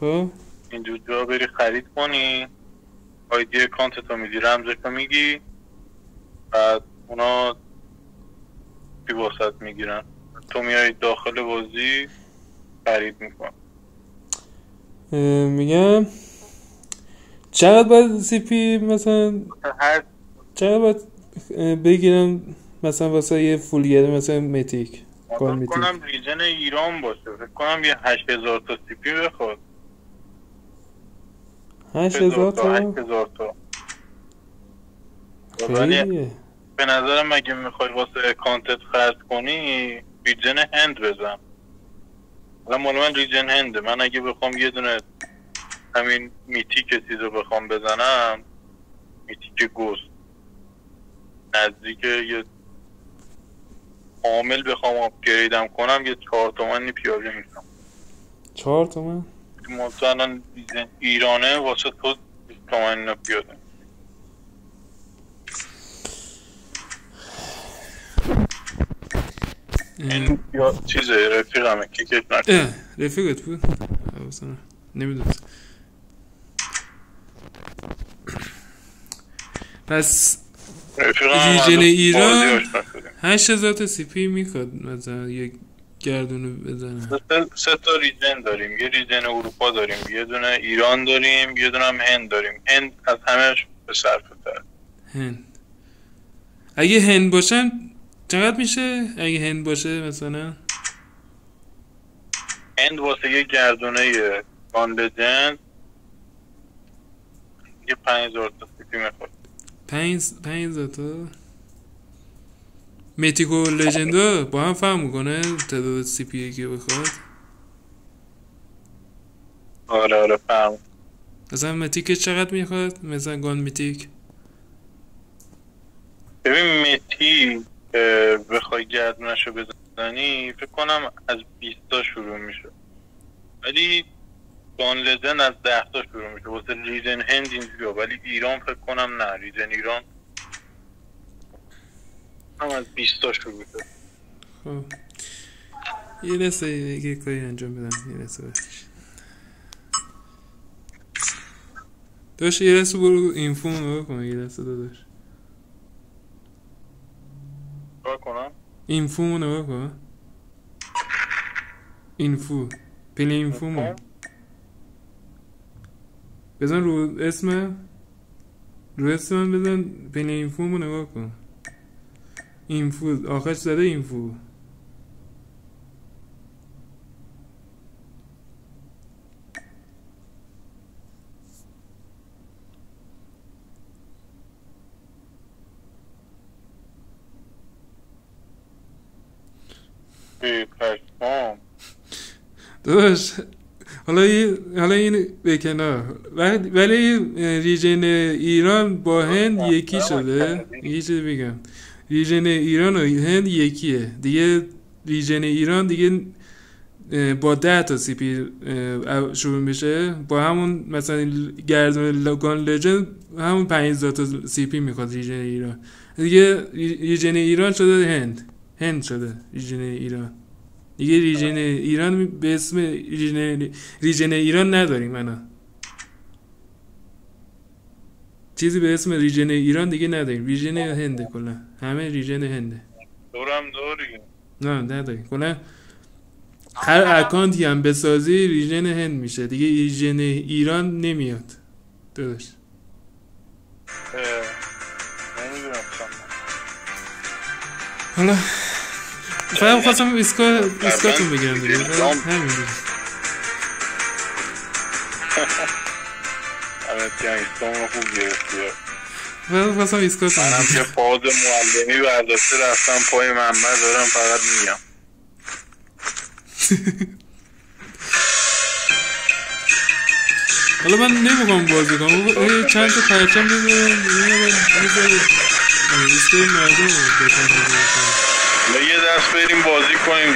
خب اینجور جا بری خرید کنی، آیدی اکانتتو میدی، رمزشو میگی، بعد اونا بی واسط میگیرن، تو میای داخل بازی خرید میکن. میگم چقدر باید سی پی مثلا هر چقدر باید بگیرم مثلا واسه یه فولگره مثلا متیک گان فکر متیک؟ کنم ریجن ایران باشه، فکر کنم یه 8000 تا سی پی بخواد. 8000 تا 8000 تا. ولی خیلیه. به نظرم اگه میخوای واسه اکانتت خرج کنی ریجن هند بزن. الان مال من ریجن هنده. من اگه بخوام یه دونه همین میتیک چیزو بخوام بزنم، میتیک گوست نزدیک یه کامل بخوام آپگریدم کنم یه 4 تومنی پیاده میشم. 4 تومن؟ مثلا ریجن ایرانه واسه تو 20 تومنی پیاده. این یا چیزه رفیقمه که کش نکنه. رفیقت بود؟ نمیدونست. پس ریجن ایران 8000 تا سی پی میخواد مثلا یک گردونو بزنه. 3 تا ریجن داریم، یه ریجن اروپا داریم، یه دونه ایران داریم، یه دونه هم هند داریم. هند از همهش به صرفه تر. هند اگه هند باشن چقدر میشه؟ اگه هند باشه مثلا هند واسه یه گردونه گان لجند یه 5000 تا سی پی میخواد. 5000 تا میتیکو لژندا با هم فرق میکنه تعداد سی پی که بخواد؟ آره فهم. مثلا میتیک چقدر میخواد؟ مثلا گان میتیک ببین میتیک بخوای گردونشو بزنی فکر کنم از 20 تا شروع میشه، ولی گان لجند از 10 تا شروع میشه. واسه ریجن هند اینجوریه، ولی ایران فکر کنم نه، ریجن ایران هم از 20 تا شروع میشه. خب یه لحظه یه کاری انجام بدم. یه لحظه داشت یه لحظه برو اینفو نگاه کن. یه لحظه داداش کار کنم؟ اینفو نگاه کن. اینفو پلی اینفو مون بزن رو اسم بزن پلی اینفو مون نگاه کن. اینفو آخرش زده اینفو. داداش حالا این به کنار، ولی ریجن ایران با هند یکی شده. یه چیز بگم، ریجن ایران و هند یکیه دیگه. ریجن ایران دیگه با 10 تا سی پی شروع میشه، با همون مثلا گردون گان لجند همون 5000 تا سی پی میخواد ریجن ایران دیگه. ریجن ایران شده هند شده ریجن ایران دیگه. ریجن ایران به اسم ریجن ایران نداریم الان، چیزی به اسم ریجن ایران دیگه نداریم. ریجن هنده کلا، همه ریجن هنده. دورم داری؟ نه نداریم کلا. هر اکانتی هم بسازی ریجن هند میشه دیگه، ریجن ایران نمیاد داداش. نمیدونم حالا فهم خواستم ایسکاتون بگیرم دیگه، همین دیگه. ایسکامون خوب گرفتی. فهم خواستم ایسکاتون منم که فاز معلمی برداشته رفتم پای محمد دارم فقط میگم. حالا من نمیخوام بازی کنم، چند تا پرچم بزنم ایسکای مردم یه دست بریم بازی کنیم.